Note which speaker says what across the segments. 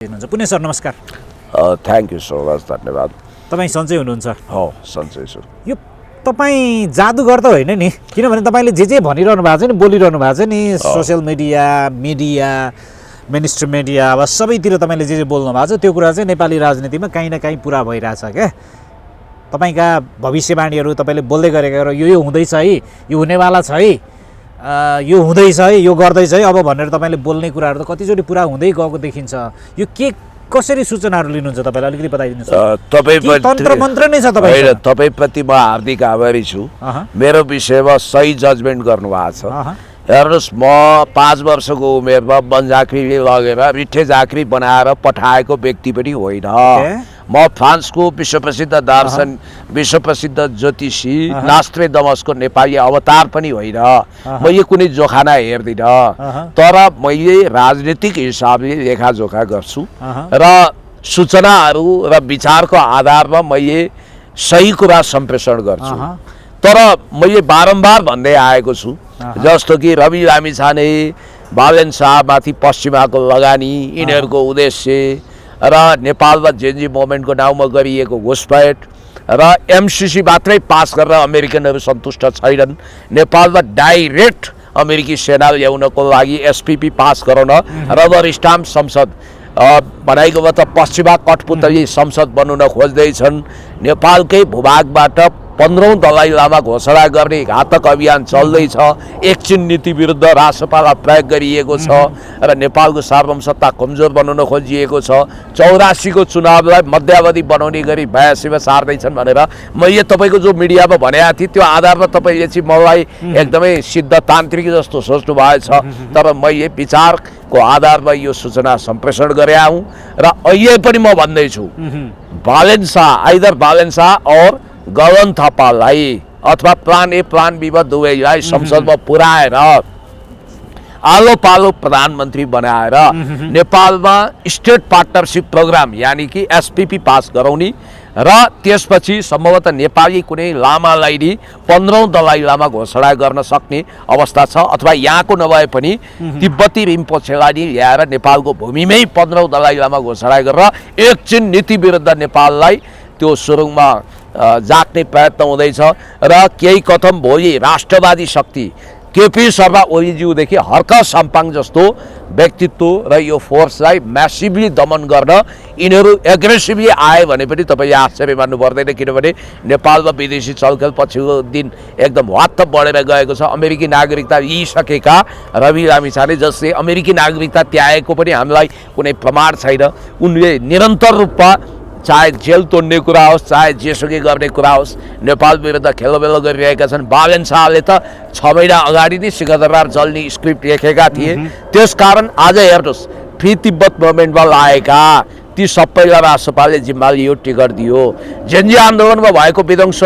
Speaker 1: हुनुहुन्छ पुण्य सर नमस्कार।
Speaker 2: थ्याङ्क यू सो मच, धन्यवाद।
Speaker 1: तपाईँ सन्चै हुनुहुन्छ?
Speaker 2: हो, सन्चै छु।
Speaker 1: यो तपाईँ जादुगर त होइन नि, किनभने तपाईँले जे भनिरहनु भएको छ नि, बोलिरहनु भएको छ नि, सोसियल मिडिया मेनस्ट्रिम मिडिया अब सबैतिर तपाईँले जे बोल्नु भएको छ त्यो कुरा चाहिँ नेपाली राजनीतिमा काहीँ न काहीँ पुरा भइरहेछ क्या। तपाईँका भविष्यवाणीहरू तपाईँले बोल्दै गरेका यो हुँदैछ है, यो हुनेवाला छ है, यो हुँदैछ है, यो गर्दैछ है अब भनेर तपाईँले बोल्ने कुराहरू त कतिचोटि पुरा हुँदै गएको देखिन्छ। यो के कसरी सूचनाहरू लिनुहुन्छ तपाईँले अलिकति बताइदिनुहोस्। तन्त्र मन्त्र नै छ तपाईँ?
Speaker 2: तपाईँप्रति म हार्दिक आभारी छु, मेरो विषयमा सही जजमेन्ट गर्नुभएको छ। हेर्नुहोस्, म 5 वर्षको उमेरमा बनझाँक्रीले लगेर रिठे झाँक्री बनाएर पठाएको व्यक्ति पनि होइन। म फ्रान्सको विश्वप्रसिद्ध दार्शन, विश्वप्रसिद्ध ज्योतिषी नास्ट्रेडमसको नेपाली अवतार पनि होइन। म यो कुनै जोखाना हेर्दिनँ, तर मैले राजनीतिक हिसाबले लेखाजोखा गर्छु र सूचनाहरू र विचारको आधारमा मैले सही कुरा सम्प्रेषण गर्छु। तर मैले बारम्बार भन्दै आएको छु, जस्तो कि रवि लामिछाने, बालेन शाहमाथि पश्चिमाको लगानी, यिनीहरूको उद्देश्य र नेपालमा जेएनजी मुभमेन्टको नाउँमा गरिएको घुसपैठ र एमसिसी मात्रै पास गरेर अमेरिकनहरू सन्तुष्ट छैनन्, नेपालमा डाइरेक्ट अमेरिकी सेना ल्याउनको लागि एसपिपी पास गराउन रबर स्टाम्प संसद बनाइको त पश्चिमा कठपुतली संसद बनाउन खोज्दैछन्। नेपालकै भूभागबाट 15औं दलाई लामा घोषणा गर्ने घातक अभियान चल्दैछ। एकछिन नीति विरुद्ध राष्ट्रपाललाई प्रयोग गरिएको छ र नेपालको सार्वभौमसत्ता कमजोर बनाउन खोजिएको छ। 84 को चुनावलाई मध्यावधि बनाउने गरी 82 मा सार्दैछन् भनेर मैले तपाईँको जो मिडियामा भनेको थिएँ त्यो आधारमा तपाईँले चाहिँ मलाई एकदमै सिद्धतान्त्रिक जस्तो सोच्नु भएछ। तर मैले विचारको आधारमा यो सूचना सम्प्रेषण गरे हुँ र अहिले पनि म भन्दैछु, बालेन शाह आइदर बालेन शाह और गगन थापालाई अथवा प्लान ए प्लान बी दुवैलाई संसदमा पुर्याएर आलो पालो प्रधानमन्त्री बनाएर नेपालमा स्टेट पार्टनरसिप प्रोग्राम यानी कि एसपीपी पास गराउने र त्यसपछि सम्भवतः नेपाली कुनै लामालाई नि 15औं दलाई लामा घोषणा गर्न सक्ने अवस्था छ, अथवा यहाँको नभए पनि तिब्बती रिम्पोछेलाई नि ल्याएर नेपालको भूमिमै 15औं दलाई लामा घोषणा गरेर एकछिन नीति विरुद्ध नेपाललाई त्यो सुरुङमा जाग्ने प्रयत्न हुँदैछ। र केही कथम भोलि राष्ट्रवादी शक्ति केपी शर्मा ओलीज्यूदेखि हर्क साम्पाङ जस्तो व्यक्तित्व र यो फोर्सलाई म्यासिभली दमन गर्न यिनीहरू एग्रेसिभली आए भने पनि तपाईँले आश्चर्य मान्नु पर्दैन, किनभने नेपालमा विदेशी चलखेल पछिल्लो दिन एकदम वात्त बढेर गएको छ। अमेरिकी नागरिकता लिइसकेका रवि लामिछाने जसले अमेरिकी नागरिकता त्यागेको पनि हामीलाई कुनै प्रमाण छैन, उनले निरन्तर रूपमा चाहे जेल तोड्ने कुरा होस् चाहे जेसुकै गर्ने कुरा होस् नेपाल विरुद्ध खेलोबेलो गरिरहेका छन्। बालेन शाहले त 6 महिना अगाडि नै सिकन्दरबार जल्ने स्क्रिप्ट लेखेका थिए। त्यसकारण आज हेर्नुहोस्, फ्री तिब्बत मुभमेन्टमा लागेका ती सबैलाई राष्ट्रपालले जिम्मा लियो, टिकट दियो। जेएनजी आन्दोलनमा भएको विध्वंस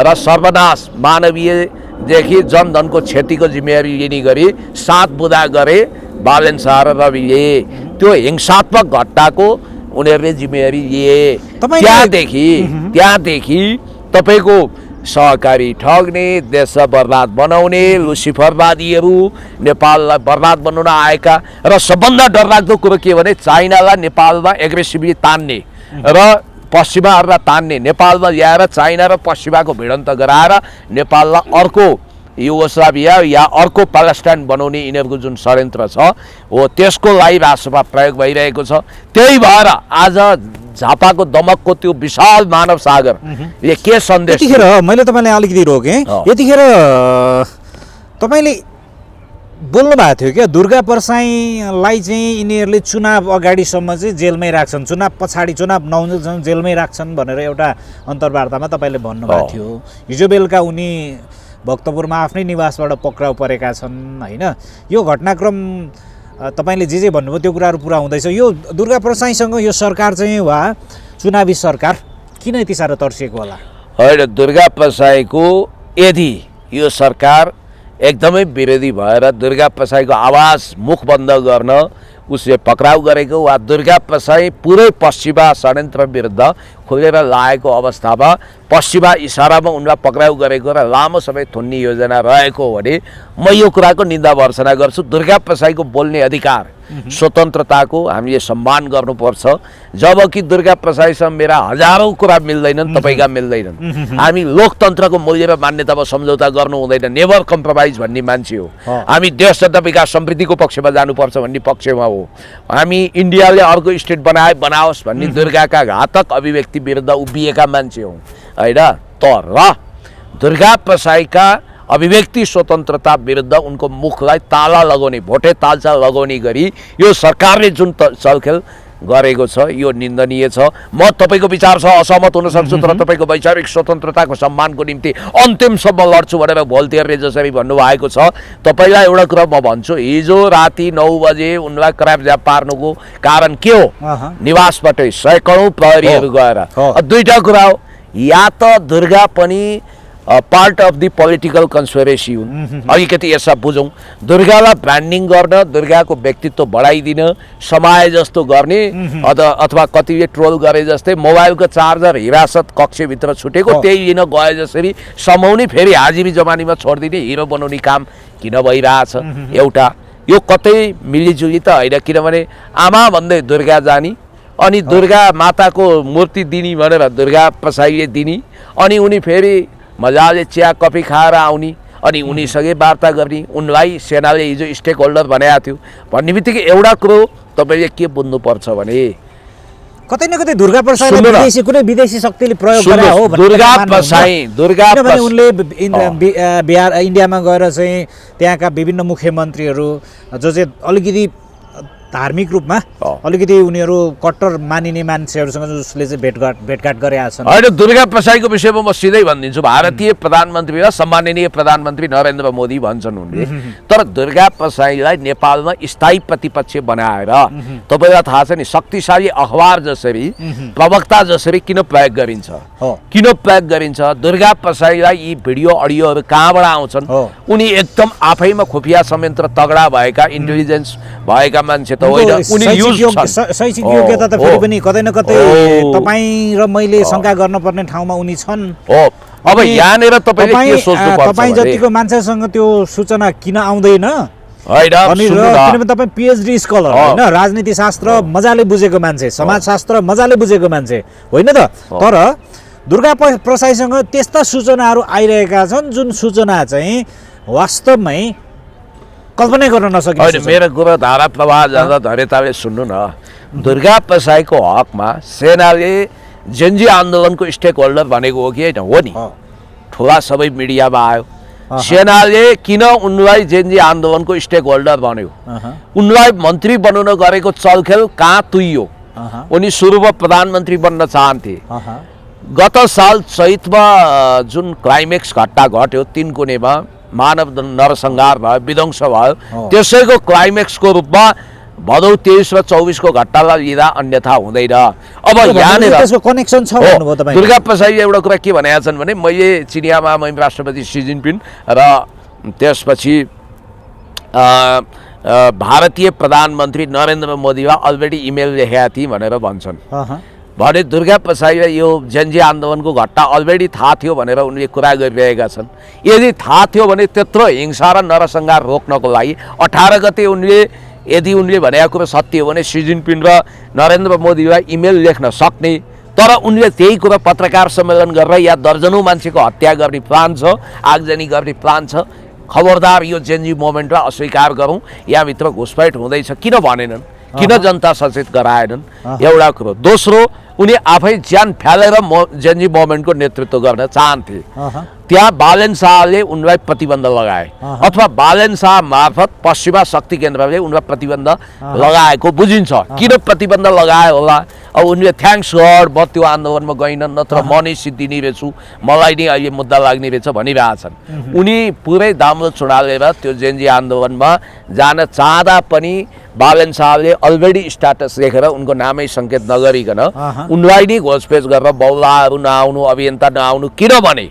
Speaker 2: र सर्वनाश मानवीयदेखि जनधनको क्षतिको जिम्मेवारी लिने गरी 7 बुँदा गरे बालेन शाह र रविले। त्यो हिंसात्मक घटनाको उनीहरूले जिम्मेवारी लिए। त्यहाँदेखि तपाईँको सहकारी ठग्ने, देश बर्बाद बनाउने लुसिफरवादीहरू नेपाललाई बर्बाद बनाउन आएका र सबभन्दा डरलाग्दो कुरो के भने चाइनालाई नेपालमा एग्रेसिभली तान्ने र पश्चिमाहरूलाई तान्ने, नेपालमा ल्याएर चाइना र पश्चिमाको भिडन्त गराएर नेपाललाई अर्को युगोस्लाभिया या अर्को प्यालेस्टाइन बनाउने यिनीहरूको जुन षड्यन्त्र छ हो त्यसको लागि राष्ट्रपा प्रयोग भइरहेको छ। त्यही भएर आज झापाको दमकको त्यो विशाल मानव सागर यो के सन्देश?
Speaker 1: यतिखेर मैले तपाईँलाई अलिकति रोकेँ, यतिखेर तपाईँले बोल्नु भएको थियो क्या दुर्गा परसाईलाई चाहिँ यिनीहरूले चुनाव अगाडिसम्म चाहिँ जेलमै राख्छन्, चुनाव पछाडि चुनाव नहुँदैसम्म जेलमै राख्छन् भनेर एउटा अन्तर्वार्तामा तपाईँले भन्नुभएको थियो। हिजो बेलुका उनी भक्तपुरमा आफ्नै निवासबाट पक्राउ परेका छन् होइन। यो घटनाक्रम तपाईँले जे भन्नुभयो त्यो कुराहरू पुरा हुँदैछ। यो दुर्गा परसाईसँग यो सरकार चाहिँ वा चुनावी सरकार किन यति साह्रो तर्सिएको होला?
Speaker 2: होइन, दुर्गा परसाईको यदि यो सरकार एकदमै विरोधी भएर दुर्गा परसाईको आवाज मुख बन्द गर्न उसले पक्राउ गरेको वा दुर्गा परसाई पुरै पश्चिमा षड्यन्त्र विरुद्ध खोलेर लागेको अवस्थामा पश्चिमा इसारामा उनलाई पक्राउ गरेको र लामो समय थुन्ने योजना रहेको हो भने म यो कुराको निन्दा भर्सना गर्छु। दुर्गा प्रसाईको बोल्ने अधिकार स्वतन्त्रताको हामीले सम्मान गर्नुपर्छ। जबकि दुर्गा प्रसाईसँग मेरा हजारौं कुरा मिल्दैनन्, तपाईँका मिल्दैनन्। हामी लोकतन्त्रको मूल्य र मान्यतामा सम्झौता गर्नु हुँदैन, नेभर कम्प्रोमाइज भन्ने मान्छे हो हामी। देश तथा विकास समृद्धिको पक्षमा जानुपर्छ भन्ने पक्षमा हो हामी। इन्डियाले अर्को स्टेट बनाओस् भन्ने दुर्गाका घातक अभिव्यक्ति विरुद्ध उभिएका मान्छे हौँ होइन। तर दुर्गा प्रसाईका अभिव्यक्ति स्वतन्त्रता विरुद्ध उनको मुखलाई ताला लगाउने, भोटे तालचा लगाउने गरी यो सरकारले जुन चलखेल गरेको छ यो निन्दनीय छ। म तपाईँको विचारसँग असहमत हुन सक्छु, तर तपाईँको वैचारिक स्वतन्त्रताको सम्मानको निम्ति अन्तिमसम्म लड्छु भनेर भोल्टेयरले जसरी भन्नुभएको छ। तपाईँलाई एउटा कुरा म भन्छु, हिजो राति 9 बजे उनलाई क्रापज्याप पार्नुको कारण के हो? निवासबाटै सैकडौँ प्रहरीहरू गएर। दुईटा कुरा हो, या त दुर्गा पनि part of the political conspiracy हुन्। अलिकति यसलाई बुझौँ। दुर्गालाई ब्रान्डिङ गर्न, दुर्गाको व्यक्तित्व बढाइदिन, समाए जस्तो गर्ने अथवा कतिले ट्रोल गरे जस्तै मोबाइलको चार्जर हिरासत कक्षभित्र छुटेको त्यही लिन गए जसरी समाउने, फेरि हाजिरी जमानीमा छोडिदिने, हिरो बनाउने काम किन भइरहेछ? एउटा यो कतै मिलिजुली त होइन। किनभने आमा भन्दै दुर्गा जानी, अनि दुर्गा माताको मूर्ति दिने भनेर दुर्गा प्रसाईले दिने, अनि उनी फेरि मजाले चिया कफी खाएर आउने, अनि उनीसँगै वार्ता गर्ने। उनलाई सेनाले हिजो स्टेक होल्डर बनाएको थियो भन्ने बित्तिकै एउटा कुरो तपाईँले के बुझ्नुपर्छ भने
Speaker 1: कतै न कतै दुर्गा प्रसाईलाई कुनै विदेशी शक्तिले प्रयोग गरे हो।
Speaker 2: दुर्गा प्रसाई
Speaker 1: उनले बिहार इन्डियामा गएर चाहिँ त्यहाँका विभिन्न मुख्यमन्त्रीहरू जो चाहिँ अलिकति धार्मिक रूपमा अलिकति उनीहरू कट्टर मानिने मान्छेहरूसँग जसले चाहिँ भेटघाट गरेका छन्।
Speaker 2: होइन, दुर्गा प्रसाईको विषयमा म सिधै भनिदिन्छु, भारतीय प्रधानमन्त्री र सम्माननीय प्रधानमन्त्री नरेन्द्र मोदी भन्छन् उनले। तर दुर्गा प्रसाईलाई नेपालमा स्थायी प्रतिपक्ष बनाएर तपाईँलाई थाहा छ नि, शक्तिशाली अखबार जसरी, प्रवक्ता जसरी किन प्रयोग गरिन्छ? किन प्रयोग गरिन्छ? दुर्गा प्रसाईलाई यी भिडियो अडियोहरू कहाँबाट आउँछन्? उनी एकदम आफैमा खुफिया संयन्त्र तगडा भएका, इन्टेलिजेन्स भएका मान्छे त होइन। उनी
Speaker 1: शैक्षिक योग्यता त फेरि पनि कतै न कतै तपाईँ र मैले शङ्का गर्नुपर्ने ठाउँमा उनी छन्।
Speaker 2: अब यहाँनिर तपाईँले के सोच्नुपर्छ?
Speaker 1: तपाईँ जतिको मान्छेसँग त्यो सूचना किन आउँदैन?
Speaker 2: किनभने
Speaker 1: तपाईँ पिएचडी स्कलर होइन, राजनीति शास्त्र मजाले बुझेको मान्छे, समाजशास्त्र मजाले बुझेको मान्छे होइन त। तर दुर्गा प्रसाईसँग त्यस्ता सूचनाहरू आइरहेका छन् जुन सूचना चाहिँ वास्तवमै कल्पना गर्न नसकिन्छ।
Speaker 2: होइन, मेरो कुरा धारा प्रवाह जाँदा धैर्यताले सुन्नु न। दुर्गा प्रसाईको हकमा सेनाले जेन्जी आन्दोलनको स्टेक होल्डर भनेको हो कि होइन? हो नि, ठुला सबै मिडियामा आयो। सेनाले किन उनलाई जेन्जी आन्दोलनको स्टेक होल्डर भन्यो? उनलाई मन्त्री बनाउन गरेको चलखेल कहाँ तुइयो? उनी सुरुमा प्रधानमन्त्री बन्न चाहन्थे। गत साल चैतमा जुन क्लाइमेक्स घटना घट्यो, 3 कुनेमा मानव नरसंहार भयो, विध्वंस भयो, त्यसैको क्लाइमेक्सको रूपमा भदौ 23 र 24 को घटनालाई लिँदा अन्यथा हुँदैन। अब यहाँनिर
Speaker 1: त्यसको कनेक्सन छ भन्नुभयो तपाईँ।
Speaker 2: दुर्गा प्रसाईले एउटा कुरा के भनेका छन् भने, मैले चिनियामा राष्ट्रपति सी जिनपिङ र त्यसपछि भारतीय प्रधानमन्त्री नरेन्द्र मोदीलाई अलरेडी इमेल लेखेका थिएँ भनेर भन्छन्। भने दुर्गा प्रसाईलाई यो जेन्जी आन्दोलनको घटना अलरेडी थाहा थियो भनेर उनले कुरा गरिरहेका छन्। यदि थाहा थियो भने त्यत्रो हिंसा र नरसंहार रोक्नको लागि 18 गते यदि उनले भनेको कुरा सत्य हो भने सी जिनपिङ र नरेन्द्र मोदीलाई इमेल लेख्न सक्ने। तर उनले त्यही कुरा पत्रकार सम्मेलन गरेर या दर्जनौं मान्छेको हत्या गर्ने प्लान छ, आगजनी गर्ने प्लान छ। खबरदार, यो जेन्जी मोमेन्टलाई अस्वीकार गरौँ। यहाँभित्र घुसपैठ हुँदैछ किन भनेनन्? किन जनता सचेत गराएनन्? एउटा कुरो। दोस्रो, उनी आफै ज्यान फ्यालेर जेन्जी मोमेन्टको नेतृत्व गर्न चाहन्थे। त्यहाँ बालेन शाहले उनलाई प्रतिबन्ध लगाए, अथवा बालेन शाह मार्फत पश्चिमा शक्ति केन्द्रले उनलाई प्रतिबन्ध लगाएको बुझिन्छ। किन प्रतिबन्ध लगाए होला? अब उनले थ्याङ्क्स गड म त्यो आन्दोलनमा गइनन्, नत्र म नै सिद्धिने रहेछु, मलाई नै अहिले मुद्दा लाग्ने रहेछ भनिरहेछन्। उनी पुरै दाम्रो चुडालेर त्यो जेन्जी आन्दोलनमा जान चाहँदा पनि बालन साहबले अलरेडी स्ट्याटस लेखेर उनको नामै सङ्केत नगरिकन उनलाई नै घोषपेच गरेर बौलाहरू नआउनु, अभियन्ता नआउनु किनभने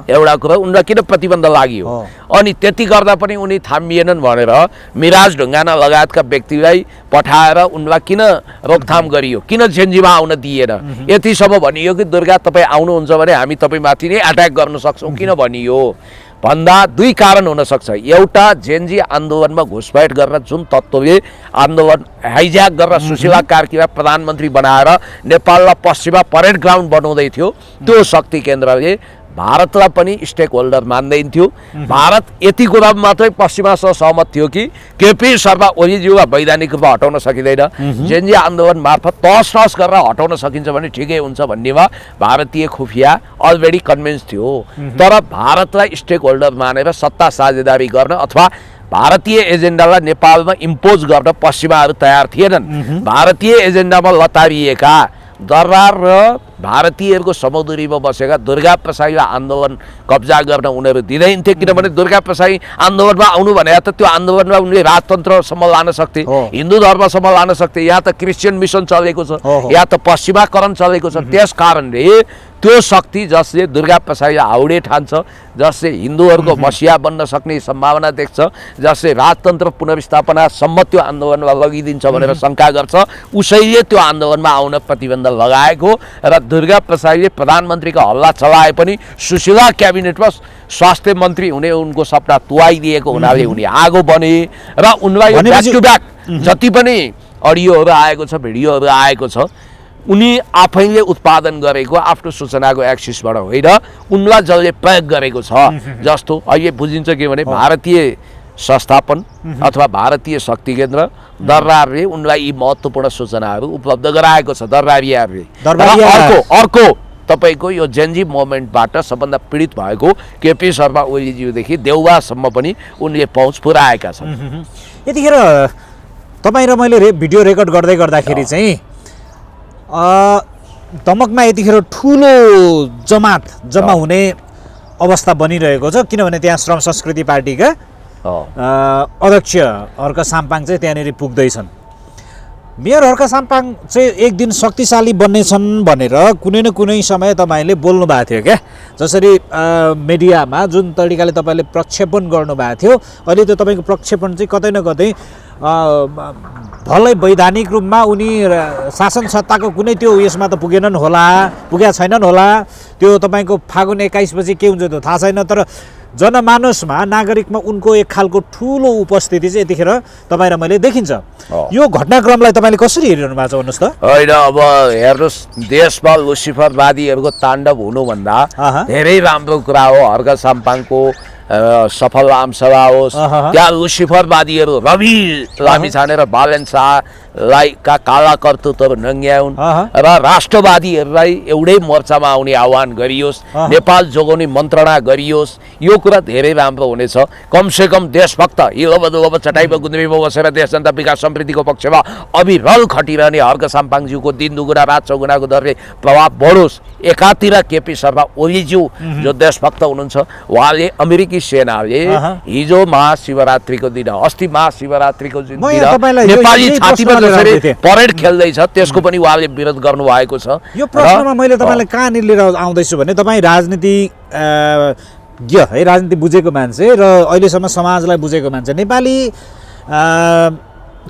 Speaker 2: एउटा कुरा उनलाई किन प्रतिबन्ध लाग्यो। अनि त्यति गर्दा पनि उनी थामिएनन् भनेर मिराज ढुङ्गाना लगायतका व्यक्तिलाई पठाएर उनलाई किन रोकथाम गरियो, किन झेन्जीमा आउन दिएन। यतिसम्म भनियो कि दुर्गा तपाईँ आउनुहुन्छ भने हामी तपाईँमाथि नै अट्याक गर्न सक्छौँ किन भनियो भन्दा दुई कारण हुन सक्छ। एउटा जेन्जी आन्दोलनमा घुसपैठ गरेर जुन तत्त्वले आन्दोलन हाइज्याक गरेर सुशीला कार्कीलाई प्रधानमन्त्री बनाएर नेपाललाई पश्चिमा परेड ग्राउन्ड बनाउँदै थियो, त्यो शक्ति केन्द्रले भारतलाई पनि स्टेक होल्डर मान्दैन्थ्यो। भारत यति कुरा मात्रै पश्चिमासँग सहमत थियो कि केपी शर्मा ओलीज्यूलाई वैधानिक रूपमा हटाउन सकिँदैन, जेन्जी आन्दोलन मार्फत तहस नहस गरेर हटाउन सकिन्छ भने ठिकै हुन्छ भन्नेमा भारतीय खुफिया अलरेडी कन्भिन्स थियो। तर भारतलाई स्टेक होल्डर मानेर सत्ता साझेदारी गर्न अथवा भारतीय एजेन्डालाई नेपालमा इम्पोज गर्न पश्चिमाहरू तयार थिएनन्। भारतीय एजेन्डामा लतारिएका दरबार र भारतीयहरूको समुद्रीमा बसेका दुर्गा प्रसाईलाई आन्दोलन कब्जा गर्न उनीहरू दिँदैन्थे, किनभने दुर्गा प्रसाई आन्दोलनमा आउनु भने त त्यो आन्दोलनमा उनले राजतन्त्रसम्म लान सक्थे, हिन्दू धर्मसम्म लान सक्थे, यहाँ त क्रिस्चियन मिसन चलेको छ, यहाँ त पश्चिमाकरण चलेको छ। त्यस कारणले त्यो शक्ति जसले दुर्गा प्रसाईलाई हाउडे ठान्छ, जसले हिन्दूहरूको मसिया बन्न सक्ने सम्भावना देख्छ, जसले राजतन्त्र पुनर्स्थापनासम्म त्यो आन्दोलनमा लगिदिन्छ भनेर शङ्का गर्छ, उसैले त्यो आन्दोलनमा आउन प्रतिबन्ध लगाएको र दुर्गा प्रसाईले प्रधानमन्त्रीको हल्ला चलाए पनि सुशीला क्याबिनेटमा स्वास्थ्य मन्त्री हुने उनको सपना तुवाइदिएको हुनाले उनी आगो बने र उनलाई ब्याक टु ब्याक जति पनि अडियोहरू आएको छ, भिडियोहरू आएको छ, उनी आफैले उत्पादन गरेको आफ्नो सूचनाको एक्सिसबाट होइन, उनलाई जसले प्रयोग गरेको छ। जस्तो अहिले बुझिन्छ के भने भारतीय संस्थापन अथवा भारतीय शक्ति केन्द्र दरबारले उनलाई यी महत्त्वपूर्ण सूचनाहरू उपलब्ध गराएको छ। दरबारियाहरूले अर्को तपाईँको यो जेन्जी मोभमेन्टबाट सबभन्दा पीडित भएको केपी शर्मा ओलीज्यूदेखि देउवासम्म पनि उनले पहुँच पुर्याएका छन्।
Speaker 1: यतिखेर तपाईँ र मैले भिडियो रेकर्ड गर्दै गर्दाखेरि चाहिँ दमकमा यतिखेर ठुलो जम्मा हुने अवस्था बनिरहेको छ, किनभने त्यहाँ श्रम संस्कृति पार्टीका अध्यक्ष हर्क साम्पाङ चाहिँ त्यहाँनिर पुग्दैछन्। मेयर हर्क साम्पाङ चाहिँ एक दिन शक्तिशाली बन्नेछन् भनेर कुनै न कुनै समय तपाईँले बोल्नु भएको थियो क्या, जसरी मिडियामा जुन तरिकाले तपाईँले प्रक्षेपण गर्नुभएको थियो, अहिले त्यो तपाईँको प्रक्षेपण चाहिँ कतै न कतै भलै वैधानिक रूपमा उनी शासन सत्ताको कुनै त्यो उयसमा त पुगेका छैनन् होला। त्यो तपाईँको फागुन 21 पछि के हुन्छ त्यो थाहा छैन, तर जनमानसमा नागरिकमा उनको एक खालको ठुलो उपस्थिति चाहिँ यतिखेर तपाईँ र मैले देखिन्छ। यो घटनाक्रमलाई तपाईँले कसरी हेरिरहनु भएको छ भन्नुहोस् त।
Speaker 2: होइन, अब हेर्नुहोस्, देशमा लुसिफरवादीहरूको ताण्डव हुनुभन्दा धेरै राम्रो कुरा हो हर्क साम्पाङको सफल आमसभा होस्, त्यहाँ लुसिफरवादीहरू रवि लामिछाने र बालन शाहलाई काला कर्तुतहरू नङ्ग्याउन् र राष्ट्रवादीहरूलाई एउटै मोर्चामा आउने आह्वान गरियोस्, नेपाल जोगाउने मन्त्रणा गरियोस्। यो कुरा धेरै राम्रो हुनेछ। कमसेकम देशभक्त हिलोबदुलोब चटाइमा गुन्द्रीमा बसेर देश जनता विकास समृद्धिको पक्षमा अविरल खटिरहने हर्क साम्पाङज्यूको दिन दुगुना रात चौगुनाको दरले प्रभाव बढोस्। एकातिर केपी शर्मा ओलीज्यू जो देशभक्त हुनुहुन्छ, उहाँले अमेरिकी सेनाले हिजो महाशिवरात्रिको दिन, अस्ति महाशिवरात्रिको दिन नेपाली छातीमा जसरी परेड खेल्दैछ त्यसको पनि उहाँले विरोध गर्नु भएको छ।
Speaker 1: यो प्रश्नमा मैले तपाईँलाई कहाँनिर लिएर आउँदैछु भने तपाईँ राजनीतिज्ञ है, राजनीति बुझेको मान्छे र अहिलेसम्म समाजलाई बुझेको मान्छे, नेपाली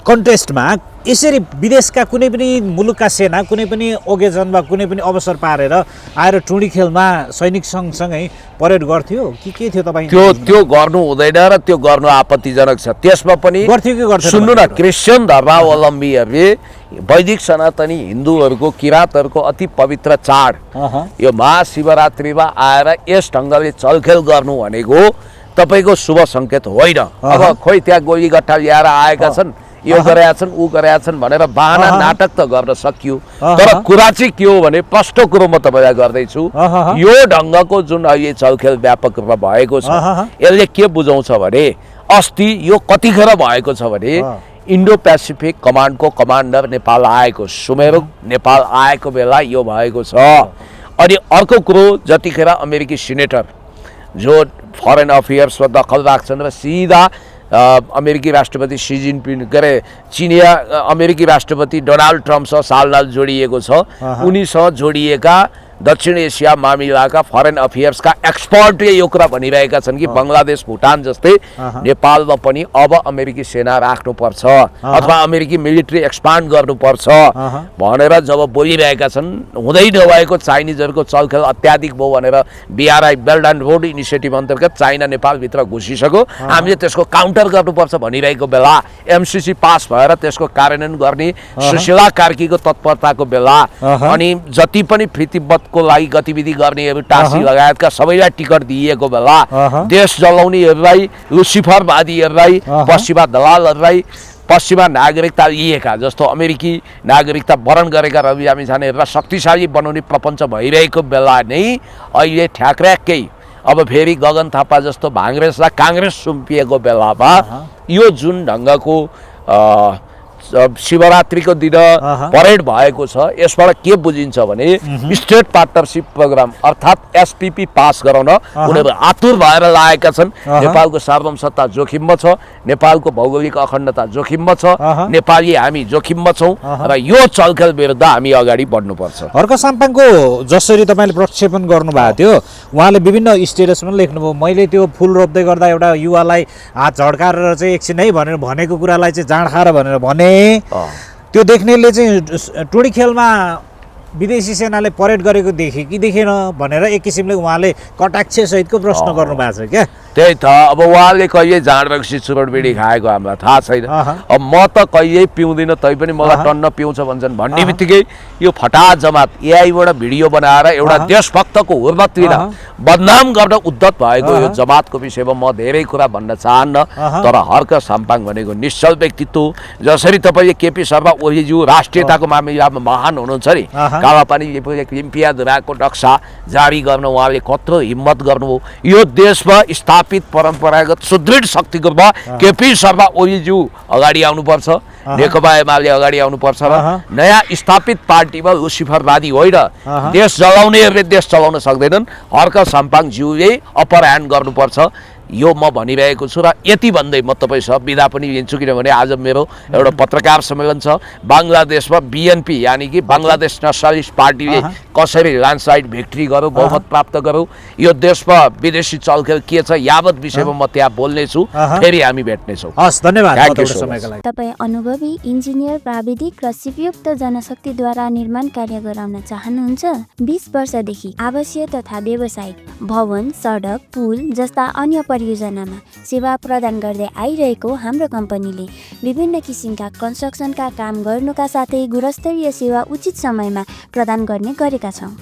Speaker 1: कन्टेस्टमा यसरी विदेशका कुनै पनि मुलुकका सेना कुनै पनि ओकेजन वा कुनै पनि अवसर पारेर आएर टुँडी खेलमा सैनिक सँगसँगै परेड गर्थ्यो कि के थियो तपाईँ?
Speaker 2: त्यो गर्नु हुँदैन र त्यो गर्नु आपत्तिजनक छ। त्यसमा पनि सुन्नु न, क्रिस्चियन धर्मावलम्बीहरूले वैदिक सनातनी हिन्दूहरूको किराँतहरूको अति पवित्र चाड यो महाशिवरात्रिमा आएर यस ढङ्गले चलखेल गर्नु भनेको तपाईँको शुभ सङ्केत होइन। अब खोइ त्यहाँ गोली गट्टा ल्याएर आएका छन्, यो गरेका छन् ऊ गरेका छन् भनेर बाहना नाटक त गर्न सकियो, तर कुरा चाहिँ के हो भने प्रष्ट कुरो म तपाईँलाई गर्दैछु। यो ढङ्गको जुन अहिले चलखेल व्यापक रूपमा भएको छ, यसले के बुझाउँछ भने अस्ति यो कतिखेर भएको छ भने इन्डो पेसिफिक कमान्डको कमान्डर नेपाल आएको, सुमेरुक नेपाल आएको बेला यो भएको छ। अनि अर्को कुरो, जतिखेर अमेरिकी सिनेटर जो फरेन अफेयर्समा दखल राख्छन् र सिधा अमेरिकी राष्ट्रपति सी जिनपिङ के अरे चिनिया अमेरिकी राष्ट्रपति डोनाल्ड ट्रम्पसँग सालनाल जोडिएको छ। उनीसँग जोडिएका दक्षिण एसिया मामिलाका फरेन अफेयर्सका एक्सपर्टले यो कुरा भनिरहेका छन् कि बङ्गलादेश भुटान जस्तै नेपालमा पनि अब अमेरिकी सेना राख्नुपर्छ अथवा अमेरिकी मिलिट्री एक्सपान्ड गर्नुपर्छ भनेर जब बोलिरहेका छन्। हुँदै नभएको चाइनिजहरूको चलखेल अत्याधिक भयो भनेर BRI belt and road initiative अन्तर्गत चाइना नेपालभित्र घुसिसक्यो, हामीले त्यसको काउन्टर गर्नुपर्छ भनिरहेको बेला MCC पास भएर त्यसको कार्यान्वयन गर्ने सुशीला कार्कीको तत्परताको बेला अनि जति पनि फितिब्बत को लागि गतिविधि गर्नेहरू टासी लगायतका सबैलाई टिकट दिएको बेला देश जलाउनेहरूलाई लुसिफरवादीहरूलाई पश्चिमा दलालहरूलाई पश्चिमा नागरिकता लिएका जस्तो अमेरिकी नागरिकता वरण गरेका रवि लामिछानेहरूलाई शक्तिशाली बनाउने प्रपञ्च भइरहेको बेला नै अहिले ठ्याक्र्याक्कै अब फेरि गगन थापा जस्तो भाङ्ग्रेसलाई काङ्ग्रेस सुम्पिएको बेलामा यो जुन ढङ्गको शिवरात्रिको दिन परेड भएको छ यसबाट के बुझिन्छ भने स्टेट पार्टनरशिप प्रोग्राम अर्थात् SPP पास गराउन उनीहरू आतुर भएर लागेका छन्। नेपालको सार्वभौमसत्ता जोखिममा छ, नेपालको भौगोलिक अखण्डता जोखिममा छ, नेपाली हामी जोखिममा छौँ र यो चलखेल विरुद्ध हामी अगाडि बढ्नुपर्छ।
Speaker 1: हर्क साम्पाङको जसरी तपाईँले प्रक्षेपण गर्नुभएको थियो उहाँले विभिन्न स्टेटसमा लेख्नुभयो, मैले त्यो फुल रोप्दै गर्दा एउटा युवालाई हात झड्काएर चाहिँ एकछिन है भनेर भनेको कुरालाई चाहिँ जाँड खाएर भनेर भने त्यो देख्नेले चाहिँ टोडी खेलमा विदेशी सेनाले परेड गरेको देखे कि देखेन भनेर एक किसिमले उहाँले कटाक्ष सहितको प्रश्न गर्नुभएको छ क्या।
Speaker 2: त्यही त अब उहाँले कहिले जाँड रक्सी चुरोट बिडी खाएको हामीलाई थाहा छैन। अब म त कहिल्यै पिउँदिनँ तैपनि मलाई टन्न पिउँछ भन्छन् भन्ने बित्तिकै यो फटा जमात एआईबाट भिडियो बनाएर एउटा देशभक्तको हुर्मत लिन बदनाम गर्न उद्धत भएको यो जमातको विषयमा म धेरै कुरा भन्न चाहन्न। तर हर्क साम्पाङ भनेको निश्चल व्यक्तित्व, जसरी तपाईँले केपी शर्मा ओलीज्यू राष्ट्रियताको मामिलामा महान हुनुहुन्छ नि, कालापानी लिम्पियाधुराको नक्सा जारी गर्न उहाँले कत्रो हिम्मत गर्नुभयो। यो देशमा स्थापित परम्परागत सुदृढ शक्तिको केपी शर्मा ओलीज्यू अगाडि आउनुपर्छ, नेकपा एमाले अगाडि आउनुपर्छ र नयाँ स्थापित पार्टीमा लुसिफरवादी होइन देश जलाउनेहरूले देश चलाउन सक्दैनन्, हर्क साम्पाङ ज्यूले अप्पर ह्यान्ड गर्नुपर्छ यो म भनिरहेको छु। र यति भन्दै म तपाईँसँग बिदा पनि लिन्छु किनभने आज मेरो एउटा पत्रकार सम्मेलन छ। बङ्गलादेशमा BNP यानि कि बङ्गलादेश नेसनलिस्ट पार्टीले कसरी ल्यान्डस्लाइड भिक्ट्री गर्यो, बहुमत प्राप्त गर्यो, यो देशमा विदेशी चलखेल के छ यावत विषयमा म त्यहाँ बोल्नेछु, फेरि हामी भेट्नेछौँ।
Speaker 1: हस्, धन्यवाद।
Speaker 3: तपाईँ अनुभवी इन्जिनियर, प्राविधिक र सिपयुक्त जनशक्तिद्वारा निर्माण कार्य गराउन चाहनुहुन्छ? 20 वर्षदेखि आवासीय तथा व्यावसायिक भवन, सडक, पुल जस्ता अन्य परियोजनामा सेवा प्रदान गर्दै आइरहेको हाम्रो कम्पनीले विभिन्न किसिमका कन्स्ट्रक्सनका काम गर्नुका साथै गुणस्तरीय सेवा उचित समयमा प्रदान गर्ने गरेका छौँ।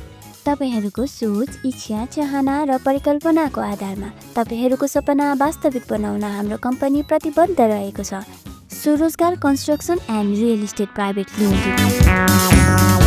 Speaker 3: तपाईहरूको सोच, इच्छा, चाहना र परिकल्पनाको आधारमा तपाईहरूको सपना वास्तविक बनाउन हाम्रो कम्पनी प्रतिबद्ध रहेको छ। स्वरोजगार construction and real estate private limited.